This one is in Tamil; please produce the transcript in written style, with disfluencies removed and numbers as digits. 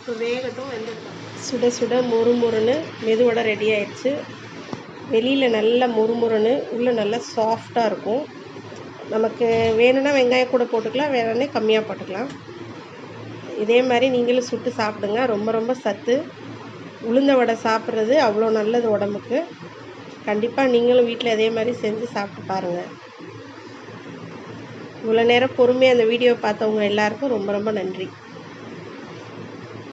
இப்போ வேகட்டும், வெந்துடலாம். சுட சுட மொறுமொறுன்னு மெதுவடை ரெடி ஆயிடுச்சு. வெளியில் நல்லா மொறுமொறுன்னு, உள்ளே நல்லா சாஃப்டாக இருக்கும். நமக்கு வேணும்னா வெங்காயம் கூட போட்டுக்கலாம், வேணும்னா கம்மியாக போட்டுக்கலாம். இதே மாதிரி நீங்களும் சுட்டு சாப்பிடுங்க. ரொம்ப ரொம்ப சத்து. உளுந்த வடை சாப்பிட்றது அவ்வளோ நல்லது உடம்புக்கு. கண்டிப்பாக நீங்களும் வீட்டில் அதே மாதிரி செஞ்சு சாப்பிட்டு பாருங்கள். இவ்வளோ நேரம் பொறுமையாக அந்த வீடியோவை பார்த்தவங்க எல்லாருக்கும் ரொம்ப ரொம்ப நன்றி.